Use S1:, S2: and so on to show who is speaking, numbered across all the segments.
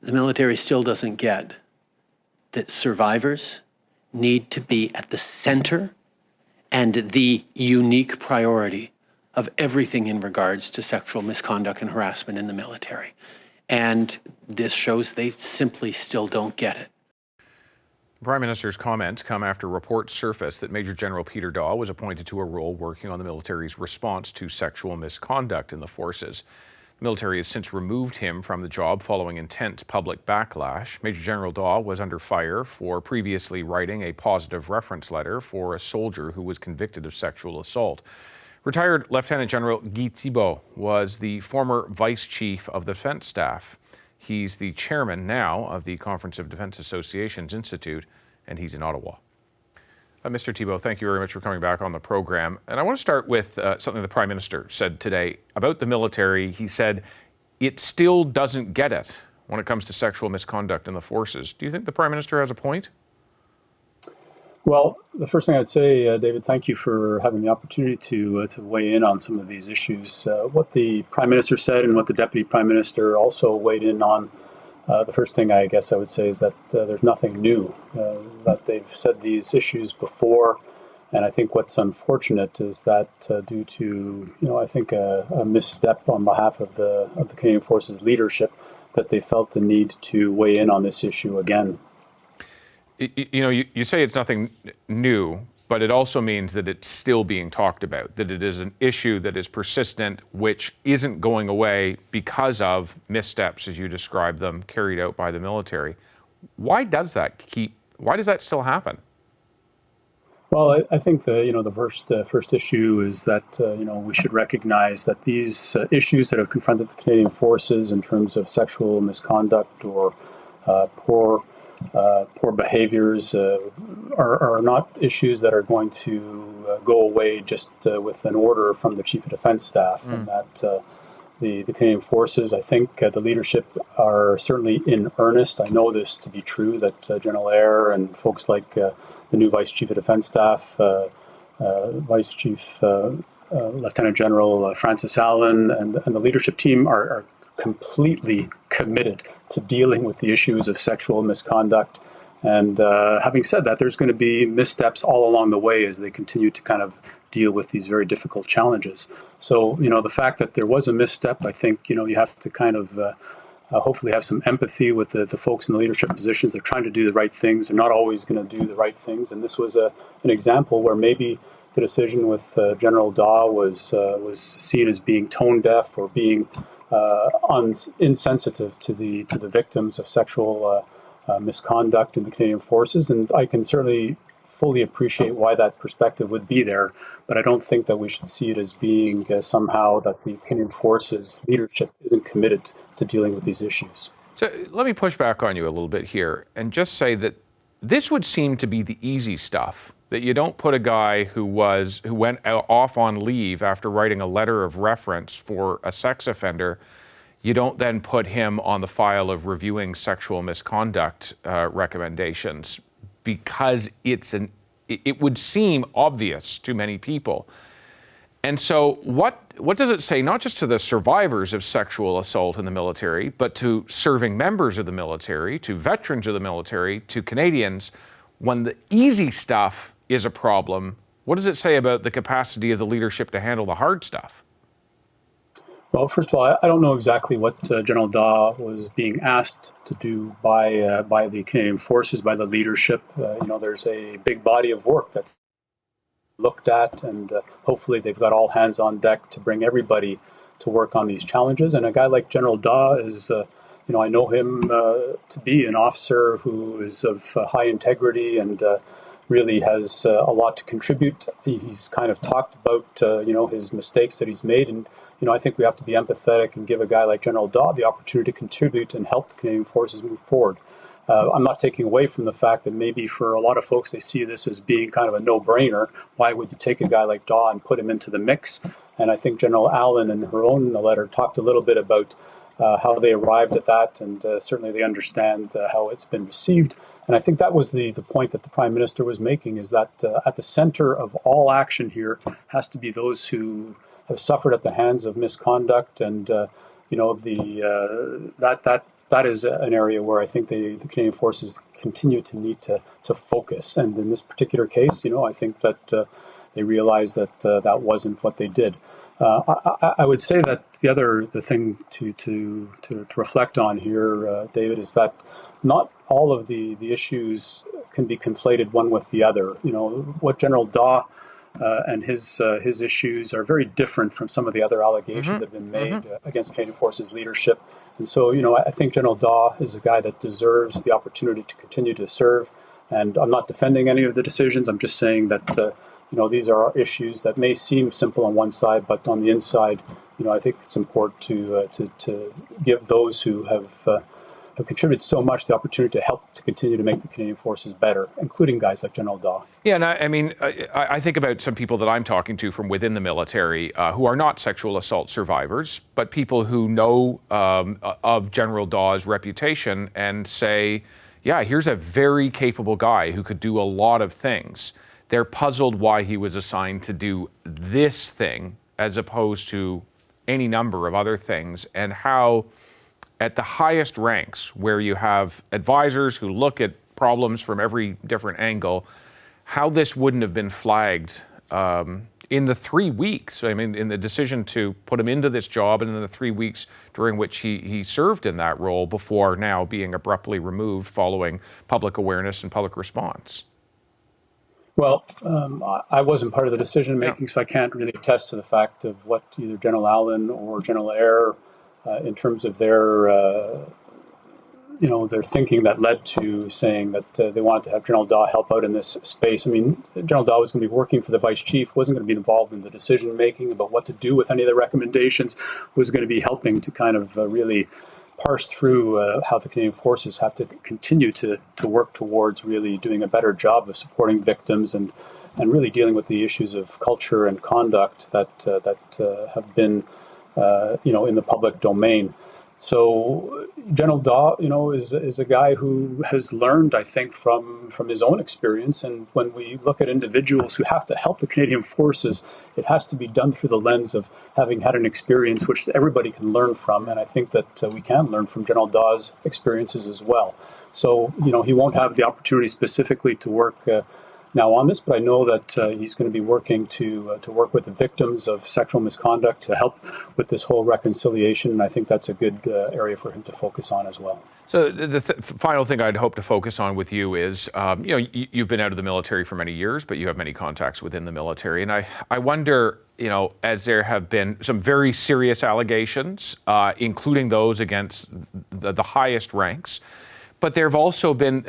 S1: The military still doesn't get that survivors need to be at the center and the unique priority of everything in regards to sexual misconduct and harassment in the military. And this shows they simply still don't get it.
S2: The Prime Minister's comments come after reports surfaced that Major General Peter Dawe was appointed to a role working on the military's response to sexual misconduct in the forces. The military has since removed him from the job following intense public backlash. Major General Dawe was under fire for previously writing a positive reference letter for a soldier who was convicted of sexual assault. Retired Lieutenant General Guy Thibault was the former Vice Chief of the Defence Staff. He's the chairman now of the Conference of Defence Associations Institute, and he's in Ottawa. Mr. Thibault, thank you very much for coming back on the program. And I want to start with something the Prime Minister said today about the military. He said it still doesn't get it when it comes to sexual misconduct in the forces. Do you think the Prime Minister has a point?
S3: Well, the first thing I'd say, David, thank you for having the opportunity to weigh in on some of these issues. What the Prime Minister said and what the Deputy Prime Minister also weighed in on, the first thing I guess I would say is that there's nothing new, that they've said these issues before. And I think what's unfortunate is that due to, I think a misstep on behalf of the Canadian Forces leadership, that they felt the need to weigh in on this issue again.
S2: You say it's nothing new, but it also means that it's still being talked about, that it is an issue that is persistent, which isn't going away because of missteps, as you describe them, carried out by the military. Why does that still happen?
S3: Well, I think the first issue is that we should recognize that these issues that have confronted the Canadian Forces in terms of sexual misconduct or poor behaviors are not issues that are going to go away just with an order from the Chief of Defence Staff. And that the Canadian Forces, I think the leadership are certainly in earnest. I know this to be true, that General Eyre and folks like the new Vice Chief of Defence Staff, Vice Chief Lieutenant General Francis Allen and the leadership team are completely committed to dealing with the issues of sexual misconduct. And having said that, there's going to be missteps all along the way as they continue to kind of deal with these very difficult challenges. So, the fact that there was a misstep, I think, you have to kind of hopefully have some empathy with the folks in the leadership positions. They're trying to do the right things. They're not always going to do the right things. And this was an example where maybe the decision with General Dawe was seen as being tone deaf or being insensitive to the victims of sexual misconduct in the Canadian Forces, and I can certainly fully appreciate why that perspective would be there, but I don't think that we should see it as being somehow that the Canadian Forces leadership isn't committed to dealing with these issues.
S2: So let me push back on you a little bit here and just say that this would seem to be the easy stuff, that you don't put a guy who went off on leave after writing a letter of reference for a sex offender, you don't then put him on the file of reviewing sexual misconduct recommendations, because it would seem obvious to many people. And so what does it say, not just to the survivors of sexual assault in the military, but to serving members of the military, to veterans of the military, to Canadians, when the easy stuff is a problem? What does it say about the capacity of the leadership to handle the hard stuff?
S3: Well, first of all, I don't know exactly what General Dawe was being asked to do by the Canadian Forces, by the leadership. There's a big body of work that's looked at, and hopefully they've got all hands on deck to bring everybody to work on these challenges. And a guy like General Dawe is, I know him to be an officer who is of high integrity and really has a lot to contribute. He's kind of talked about, his mistakes that he's made. And, I think we have to be empathetic and give a guy like General Dawe the opportunity to contribute and help the Canadian Forces move forward. I'm not taking away from the fact that maybe for a lot of folks, they see this as being kind of a no-brainer. Why would you take a guy like Dawe and put him into the mix? And I think General Allen in her own letter talked a little bit about how they arrived at that, and certainly they understand how it's been received. And I think that was the point that the Prime Minister was making, is that at the center of all action here has to be those who have suffered at the hands of misconduct, and that that is an area where I think the Canadian Forces continue to need to focus. And in this particular case, I think that they realized that that wasn't what they did. I would say that the thing to reflect on here, David, is that not all of the issues can be conflated one with the other. What General Dawe and his issues are very different from some of the other allegations that have been made against Canadian Forces leadership. And so, I think General Dawe is a guy that deserves the opportunity to continue to serve. And I'm not defending any of the decisions. I'm just saying that, these are issues that may seem simple on one side, but on the inside, I think it's important to give those who have contributed so much the opportunity to help to continue to make the Canadian Forces better, including guys like General Dawe.
S2: Yeah, and I think about some people that I'm talking to from within the military who are not sexual assault survivors, but people who know of General Dawe's reputation and say, yeah, here's a very capable guy who could do a lot of things. They're puzzled why he was assigned to do this thing as opposed to any number of other things, and how at the highest ranks, where you have advisors who look at problems from every different angle, how this wouldn't have been flagged in the 3 weeks. In the decision to put him into this job, and in the 3 weeks during which he served in that role before now being abruptly removed following public awareness and public response.
S3: Well, I wasn't part of the decision making, so I can't really attest to the fact of what either General Allen or General Eyre, in terms of their thinking that led to saying that they wanted to have General Dawe help out in this space. General Dawe was going to be working for the Vice Chief, wasn't going to be involved in the decision making about what to do with any of the recommendations, was going to be helping to kind of really parse through how the Canadian Forces have to continue to work towards really doing a better job of supporting victims and really dealing with the issues of culture and conduct that have been in the public domain. So General Dawe, is a guy who has learned, I think, from his own experience. And when we look at individuals who have to help the Canadian Forces, it has to be done through the lens of having had an experience which everybody can learn from. And I think that we can learn from General Dawe's experiences as well. So, he won't have the opportunity specifically to work now on this, but I know that he's going to be working to work with the victims of sexual misconduct to help with this whole reconciliation, and I think that's a good area for him to focus on as well.
S2: So the final thing I'd hope to focus on with you is, you've been out of the military for many years, but you have many contacts within the military, and I wonder, as there have been some very serious allegations, including those against the highest ranks, but there have also been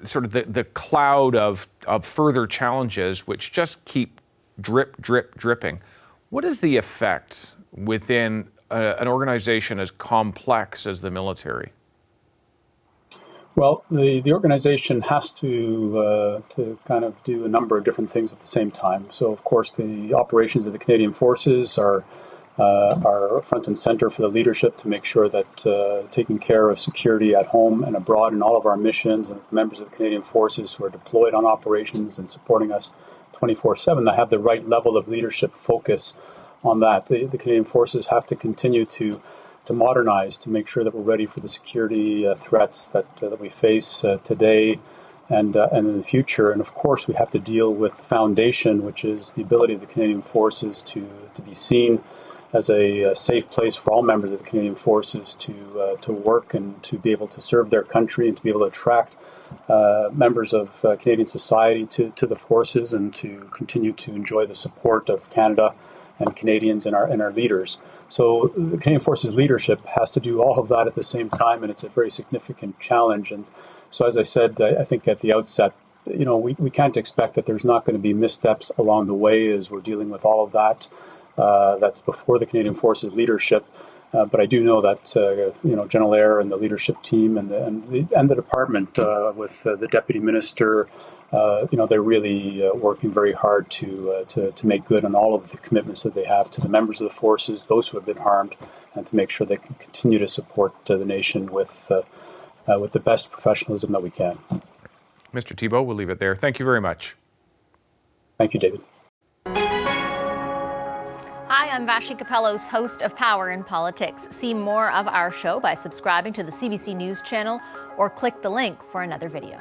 S2: sort of the cloud of further challenges which just keep dripping. What is the effect within an organization as complex as the military?
S3: Well, the organization has to kind of do a number of different things at the same time. So, of course, the operations of the Canadian Forces are front and center for the leadership to make sure that taking care of security at home and abroad in all of our missions, and members of the Canadian Forces who are deployed on operations and supporting us 24/7, that have the right level of leadership focus on that. The Canadian Forces have to continue to modernize, to make sure that we're ready for the security threats that we face today and in the future. And of course, we have to deal with the foundation, which is the ability of the Canadian Forces to be seen as a safe place for all members of the Canadian Forces to work and to be able to serve their country and to be able to attract members of Canadian society to the forces and to continue to enjoy the support of Canada and Canadians and our leaders. So the Canadian Forces leadership has to do all of that at the same time, and it's a very significant challenge. And so, as I said, I think at the outset, we can't expect that there's not going to be missteps along the way as we're dealing with all of that. That's before the Canadian Forces leadership. But I do know that General Eyre and the leadership team and the department with the Deputy Minister, they're really working very hard to make good on all of the commitments that they have to the members of the forces, those who have been harmed, and to make sure they can continue to support the nation with the best professionalism that we can.
S2: Mr. Thibault, we'll leave it there. Thank you very much.
S3: Thank you, David.
S4: Hi, I'm Vashi Capellos, host of Power in Politics. See more of our show by subscribing to the CBC News channel or click the link for another video.